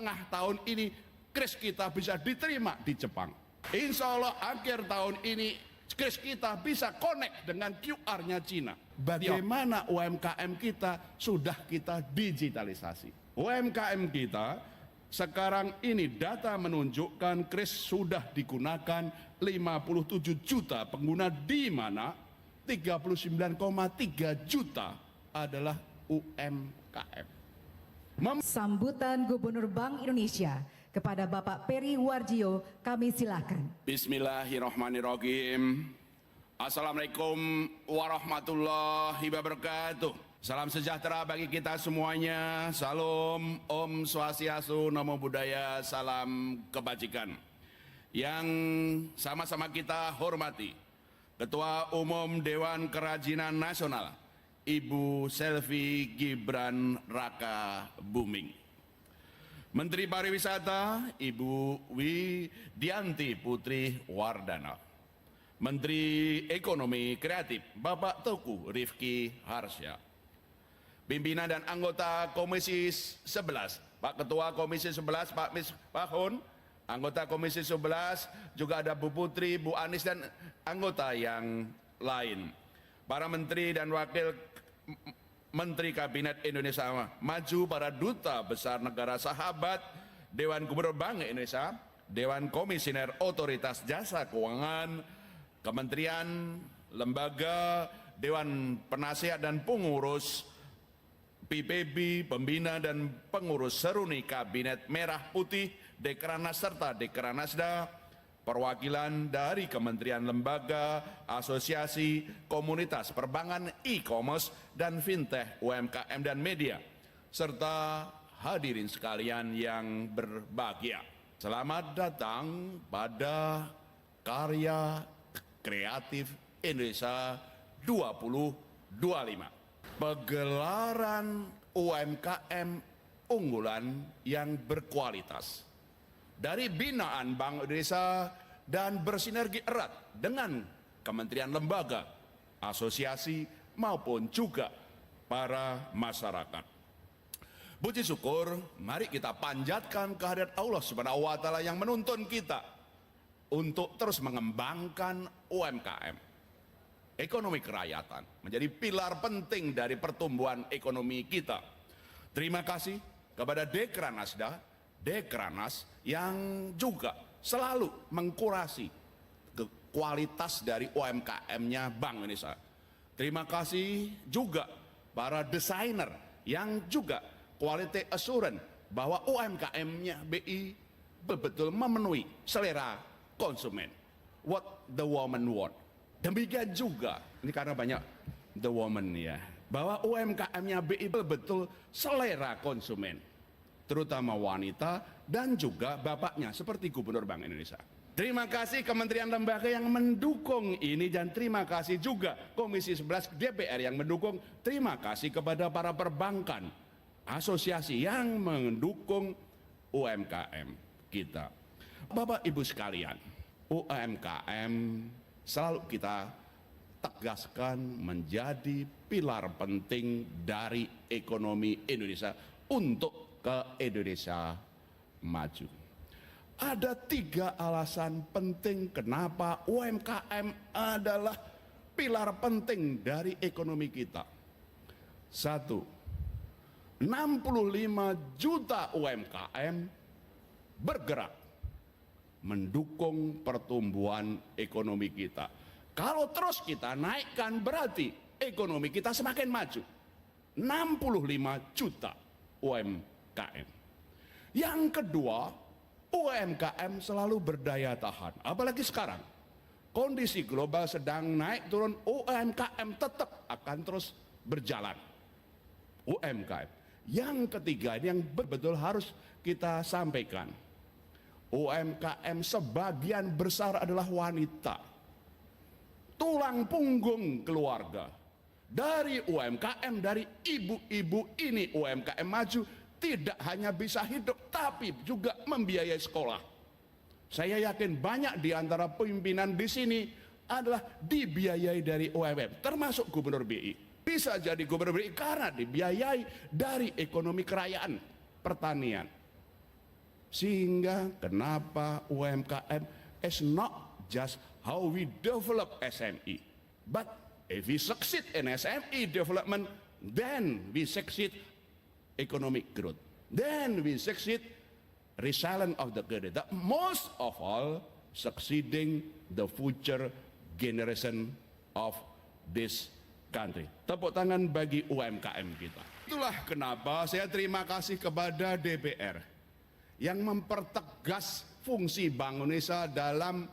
tengah tahun ini kris kita bisa diterima di Jepang. Insya Allah akhir tahun ini kris kita bisa connect dengan QR-nya Cina. Bagaimana UMKM kita sudah kita digitalisasi. UMKM kita sekarang ini data menunjukkan kris sudah digunakan 57 juta pengguna, di mana 39,3 juta adalah UMKM. Sambutan Gubernur Bank Indonesia kepada Bapak Peri Warjio kami silakan. Bismillahirrahmanirrahim. Assalamualaikum warahmatullahi wabarakatuh. Salam sejahtera bagi kita semuanya. Salam Om Swastiastu, Namo Buddhaya, salam kebajikan. Yang sama-sama kita hormati Ketua Umum Dewan Kerajinan Nasional Ibu Selvi Gibran Raka Buming, Menteri Pariwisata Ibu Widianti Putri Wardana, Menteri Ekonomi Kreatif Bapak Teguh Rifki Harsya, pimpinan dan anggota Komisi 11, Pak Ketua Komisi 11 Pak Misbahun, anggota Komisi 11 juga ada Bu Putri, Bu Anis dan anggota yang lain, para menteri dan wakil Menteri Kabinet Indonesia Maju, para duta besar negara sahabat, Dewan Gubernur Bank Indonesia, Dewan Komisioner Otoritas Jasa Keuangan, kementerian, lembaga, Dewan Penasihat dan Pengurus PPB, pembina dan pengurus seruni Kabinet Merah Putih, Dekranasda serta Dekranasda, perwakilan dari kementerian, lembaga, asosiasi, komunitas perbankan, e-commerce dan fintech, UMKM dan media, serta hadirin sekalian yang berbahagia. Selamat datang pada Karya Kreatif Indonesia 2025. Pegelaran UMKM unggulan yang berkualitas dari binaan Bank Indonesia dan bersinergi erat dengan kementerian, lembaga, asosiasi maupun juga para masyarakat. Puji syukur, mari kita panjatkan kehadirat Allah Subhanahu wa Ta'ala yang menuntun kita untuk terus mengembangkan UMKM. Ekonomi kerakyatan menjadi pilar penting dari pertumbuhan ekonomi kita. Terima kasih kepada Dekranas yang juga selalu mengkurasi kualitas dari UMKM-nya Bank Indonesia. Terima kasih juga para desainer yang juga quality assurance bahwa UMKM-nya BI betul-betul memenuhi selera konsumen. What the woman want. Demikian juga, ini karena banyak the woman ya, bahwa UMKM-nya BI betul-betul selera konsumen, terutama wanita dan juga bapaknya seperti Gubernur Bank Indonesia. Terima kasih kementerian lembaga yang mendukung ini, dan terima kasih juga Komisi 11 DPR yang mendukung. Terima kasih kepada para perbankan, asosiasi yang mendukung UMKM kita. Bapak Ibu sekalian, UMKM selalu kita tegaskan menjadi pilar penting dari ekonomi Indonesia untuk ke Indonesia maju. Ada 3 alasan penting kenapa UMKM adalah pilar penting dari ekonomi kita. 1, 65 juta UMKM bergerak mendukung pertumbuhan ekonomi kita. Kalau terus kita naikkan berarti ekonomi kita semakin maju. 65 juta UMKM. Yang kedua, UMKM selalu berdaya tahan. Apalagi sekarang kondisi global sedang naik turun, UMKM tetap akan terus berjalan. UMKM. Yang ketiga, ini yang betul-betul harus kita sampaikan, UMKM sebagian besar adalah wanita, tulang punggung keluarga. Dari UMKM, dari ibu-ibu ini UMKM maju tidak hanya bisa hidup tapi juga membiayai sekolah. Saya yakin banyak di antara pimpinan di sini adalah dibiayai dari UMKM, termasuk Gubernur BI. Bisa jadi Gubernur BI karena dibiayai dari ekonomi kerakyatan pertanian. Sehingga kenapa UMKM is not just how we develop SME, but if we succeed in SME development, then we succeed economic growth. Then we succeed resilience of the country. That most of all succeeding the future generation of this country. Tepuk tangan bagi UMKM kita. Itulah kenapa saya terima kasih kepada DPR yang mempertegas fungsi Bank Indonesia dalam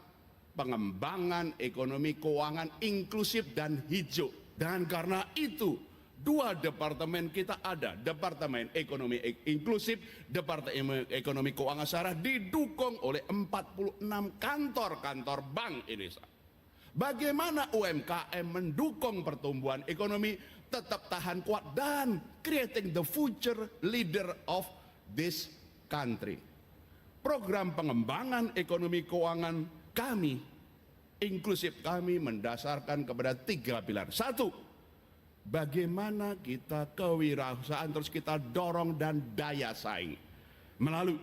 pengembangan ekonomi keuangan inklusif dan hijau. Dan karena itu, dua departemen kita ada, Departemen Ekonomi Inklusif, Departemen Ekonomi Keuangan Syariah, didukung oleh 46 kantor-kantor Bank Indonesia. Bagaimana UMKM mendukung pertumbuhan ekonomi tetap tahan kuat dan creating the future leader of this country. Program pengembangan ekonomi keuangan kami, inklusif kami mendasarkan kepada 3 pilar. 1, bagaimana kita kewirausahaan terus kita dorong dan daya saing melalui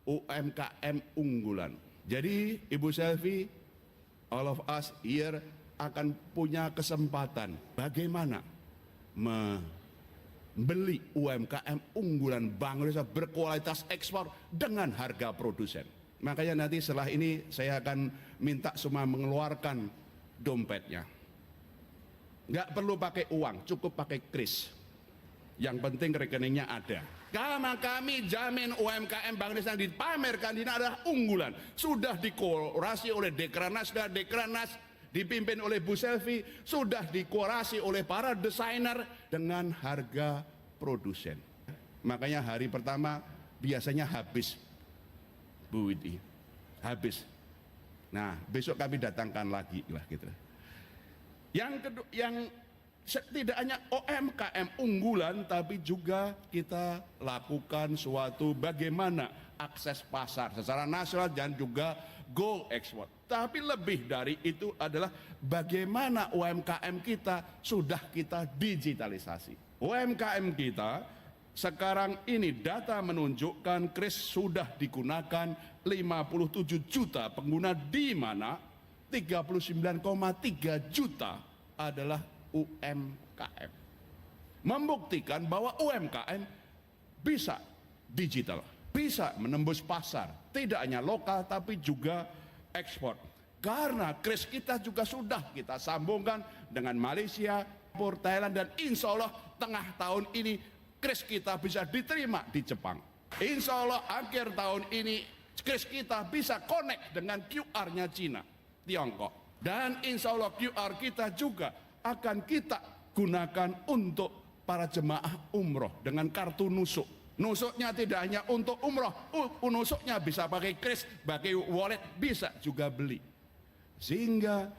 UMKM unggulan. Jadi Ibu Selvi, all of us here akan punya kesempatan bagaimana membeli UMKM unggulan Bank Indonesia berkualitas ekspor dengan harga produsen. Makanya nanti setelah ini saya akan minta semua mengeluarkan dompetnya. Nggak perlu pakai uang, cukup pakai kris. Yang penting rekeningnya ada. Karena kami jamin UMKM Bank Indonesia yang dipamerkan ini adalah unggulan. Sudah dikurasi oleh Dekranasda, Dekranas dipimpin oleh Bu Selvi, sudah dikurasi oleh para desainer dengan harga produsen. Makanya hari pertama biasanya habis, Bu Widi, habis. Nah, besok kami datangkan lagi lah gitu. Yang kedua, yang tidak hanya UMKM unggulan, tapi juga kita lakukan suatu bagaimana akses pasar secara nasional dan juga go export. Tapi lebih dari itu adalah bagaimana UMKM kita sudah kita digitalisasi. UMKM kita sekarang ini data menunjukkan kris sudah digunakan 57 juta pengguna, di mana 39,3 juta adalah UMKM. Membuktikan bahwa UMKM bisa digital, bisa menembus pasar, tidak hanya lokal tapi juga ekspor. Karena kris kita juga sudah kita sambungkan dengan Malaysia, Thailand, dan insya Allah tengah tahun ini kris kita bisa diterima di Jepang. Insya Allah akhir tahun ini kris kita bisa connect dengan QR-nya Cina, Tiongkok. Dan insya Allah QR kita juga akan kita gunakan untuk para jemaah umroh dengan kartu nusuk. Nusuknya tidak hanya untuk umroh, nusuknya bisa pakai kris, pakai wallet, bisa juga beli. Sehingga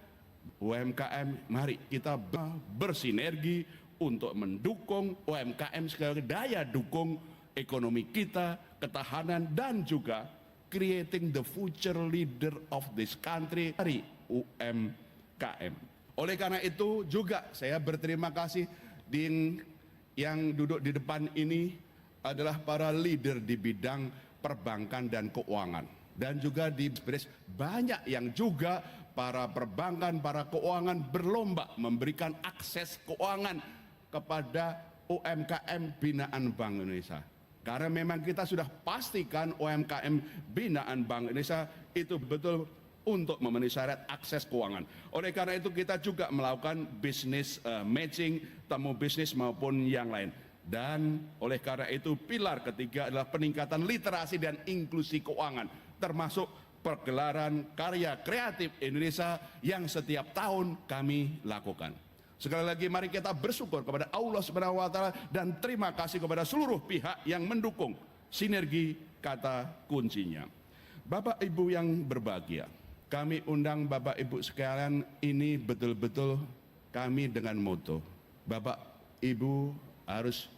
UMKM, mari kita bersinergi untuk mendukung UMKM sekali daya dukung ekonomi kita, ketahanan, dan juga creating the future leader of this country dari UMKM. Oleh karena itu juga saya berterima kasih yang duduk di depan ini adalah para leader di bidang perbankan dan keuangan. Dan juga di BRIS banyak yang juga para perbankan, para keuangan berlomba memberikan akses keuangan kepada UMKM binaan Bank Indonesia. Karena memang kita sudah pastikan UMKM binaan Bank Indonesia itu betul untuk memenuhi syarat akses keuangan. Oleh karena itu kita juga melakukan bisnis matching, temu bisnis maupun yang lain. Dan oleh karena itu pilar ketiga adalah peningkatan literasi dan inklusi keuangan, termasuk pergelaran karya kreatif Indonesia yang setiap tahun kami lakukan. Sekali lagi mari kita bersyukur kepada Allah Subhanahu wa taala dan terima kasih kepada seluruh pihak yang mendukung sinergi kata kuncinya. Bapak Ibu yang berbahagia, kami undang Bapak Ibu sekalian ini betul-betul kami dengan moto Bapak Ibu harus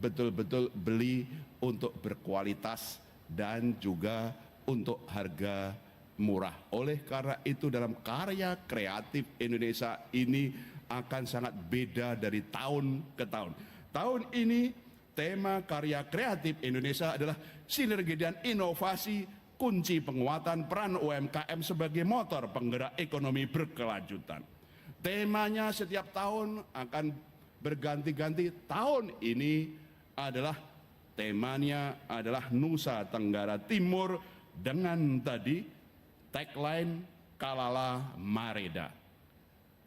betul-betul beli untuk berkualitas dan juga untuk harga murah. Oleh karena itu dalam karya kreatif Indonesia ini akan sangat beda dari tahun ke tahun. Tahun ini tema karya kreatif Indonesia adalah sinergi dan inovasi, kunci penguatan peran UMKM sebagai motor penggerak ekonomi berkelanjutan. Temanya setiap tahun akan berganti-ganti. Tahun ini adalah temanya adalah Nusa Tenggara Timur dengan tadi tagline Kalala Mareda.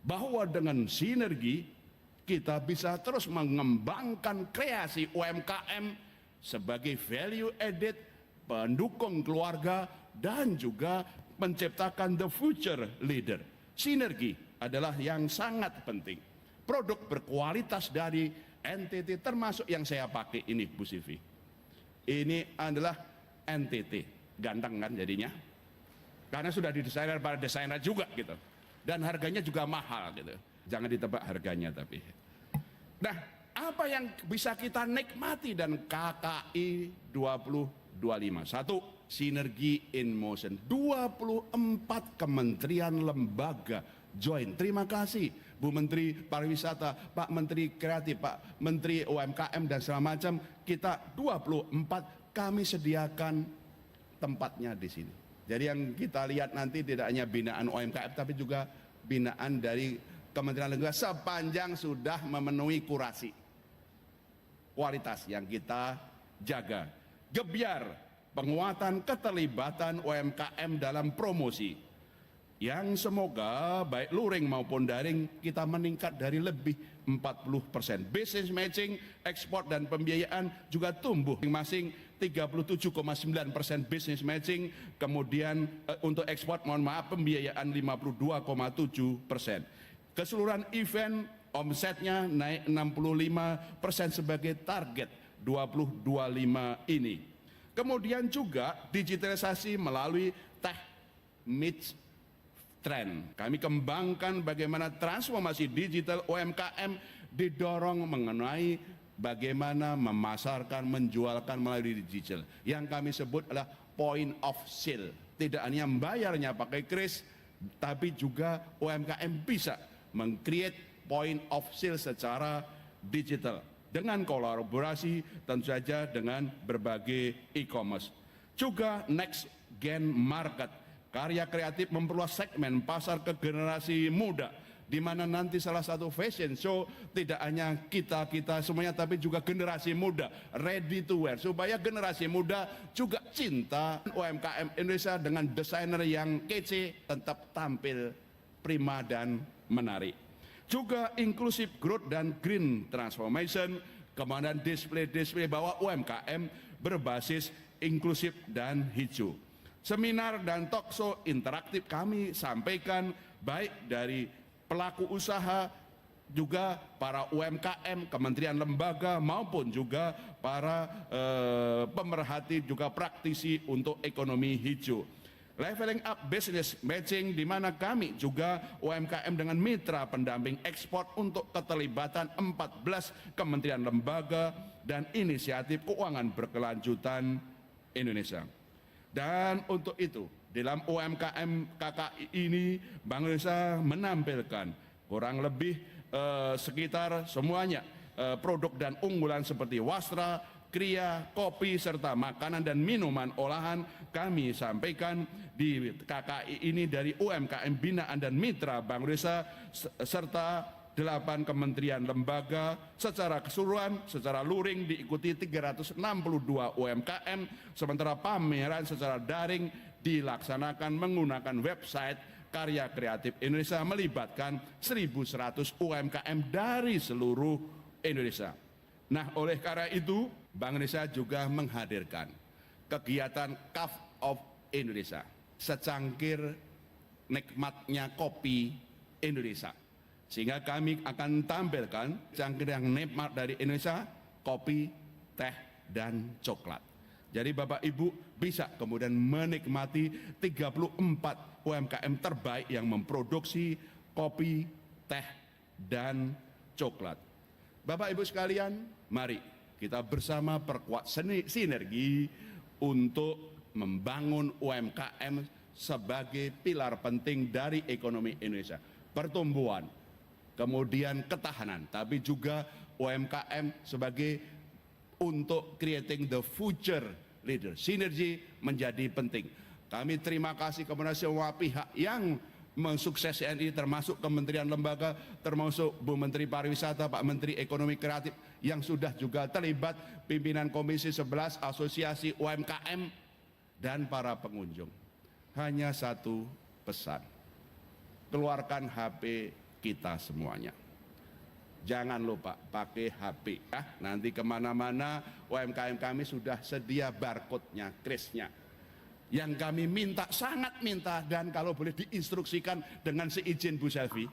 Bahwa dengan sinergi kita bisa terus mengembangkan kreasi UMKM sebagai value added, pendukung keluarga, dan juga menciptakan the future leader. Sinergi adalah yang sangat penting. Produk berkualitas dari NTT termasuk yang saya pakai ini, Bu Sivi. Ini adalah NTT, ganteng kan jadinya? Karena sudah didesain para desainer juga gitu. Dan harganya juga mahal gitu. Jangan ditebak harganya tapi. Nah, apa yang bisa kita nikmati dan KKI 2025? Satu, sinergi in motion. 24 kementerian lembaga join. Terima kasih Bu Menteri Pariwisata, Pak Menteri Kreatif, Pak Menteri UMKM dan segala macam. Kita 24 kami sediakan tempatnya di sini. Jadi yang kita lihat nanti tidak hanya binaan UMKM tapi juga binaan dari Kementerian Lembaga sepanjang sudah memenuhi kurasi kualitas yang kita jaga. Gebyar penguatan keterlibatan UMKM dalam promosi yang semoga baik luring maupun daring kita meningkat dari lebih 40%. Business matching, ekspor dan pembiayaan juga tumbuh masing-masing 37,9% business matching, kemudian untuk ekspor pembiayaan 52,7%. Keseluruhan event omsetnya naik 65% sebagai target 2025 ini. Kemudian juga digitalisasi melalui tech meets trend. Kami kembangkan bagaimana transformasi digital UMKM didorong mengenai bagaimana memasarkan, menjualkan melalui digital. Yang kami sebut adalah point of sale. Tidak hanya membayarnya pakai kris, tapi juga UMKM bisa meng-create point of sale secara digital. Dengan kolaborasi tentu saja dengan berbagai e-commerce. Juga next gen market. Karya kreatif memperluas segmen pasar ke generasi muda, di mana nanti salah satu fashion show tidak hanya kita semuanya tapi juga generasi muda ready to wear, supaya generasi muda juga cinta UMKM Indonesia dengan desainer yang kece tetap tampil prima dan menarik. Juga inclusive growth dan green transformation, kemudian display bahwa UMKM berbasis inklusif dan hijau. Seminar dan talkshow interaktif kami sampaikan baik dari pelaku usaha, juga para UMKM, kementerian lembaga maupun juga para pemerhati juga praktisi untuk ekonomi hijau. Leveling up business matching, di mana kami juga UMKM dengan mitra pendamping ekspor untuk keterlibatan 14 kementerian lembaga dan inisiatif keuangan berkelanjutan Indonesia. Dan untuk itu, dalam UMKM KKI ini, Bank Indonesia menampilkan kurang lebih sekitar semuanya produk dan unggulan seperti wastra, kria, kopi, serta makanan dan minuman olahan kami sampaikan di KKI ini dari UMKM binaan dan mitra Bank Indonesia serta 8 kementerian lembaga secara keseluruhan, secara luring diikuti 362 UMKM, sementara pameran secara daring dilaksanakan menggunakan website Karya Kreatif Indonesia melibatkan 1.100 UMKM dari seluruh Indonesia. Nah, oleh karena itu, Bank Indonesia juga menghadirkan kegiatan Cup of Indonesia, secangkir nikmatnya kopi Indonesia. Sehingga kami akan tampilkan cangkir yang nikmat dari Indonesia, kopi, teh, dan coklat. Jadi Bapak Ibu bisa kemudian menikmati 34 UMKM terbaik yang memproduksi kopi, teh, dan coklat. Bapak Ibu sekalian, mari kita bersama perkuat sinergi untuk membangun UMKM sebagai pilar penting dari ekonomi Indonesia. Pertumbuhan, kemudian ketahanan, tapi juga UMKM sebagai untuk creating the future leader. Sinergi menjadi penting. Kami terima kasih kepada semua pihak yang mensukseskan ini, termasuk kementerian lembaga, termasuk Bu Menteri Pariwisata, Pak Menteri Ekonomi Kreatif yang sudah juga terlibat, pimpinan Komisi 11, Asosiasi UMKM, dan para pengunjung. Hanya satu pesan, keluarkan HP kita semuanya. Jangan lupa pakai HP. Ya. Nanti kemana-mana UMKM kami sudah sedia barcode-nya, kris-nya. Yang kami minta, sangat minta, dan kalau boleh diinstruksikan dengan seizin Bu Selvi,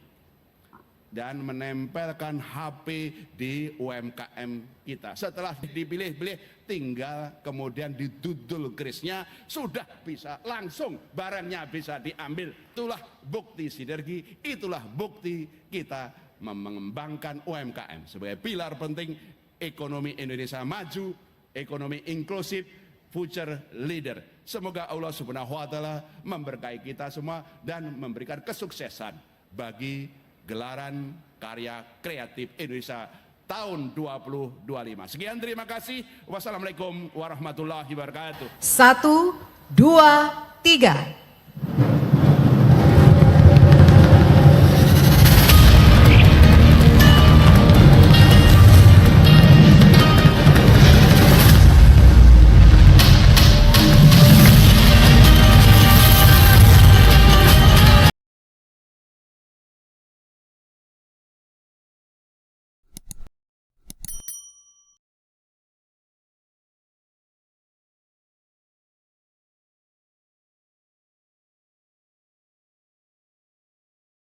dan menempelkan HP di UMKM kita. Setelah dipilih-pilih, tinggal kemudian didudul krisnya, sudah bisa langsung barangnya bisa diambil. Itulah bukti sinergi, itulah bukti kita mengembangkan UMKM sebagai pilar penting ekonomi Indonesia maju, ekonomi inklusif, future leader. Semoga Allah Subhanahu wa taala memberkahi kita semua dan memberikan kesuksesan bagi gelaran karya kreatif Indonesia tahun 2025. Sekian, terima kasih. Wassalamualaikum warahmatullahi wabarakatuh. 1, 2, 3.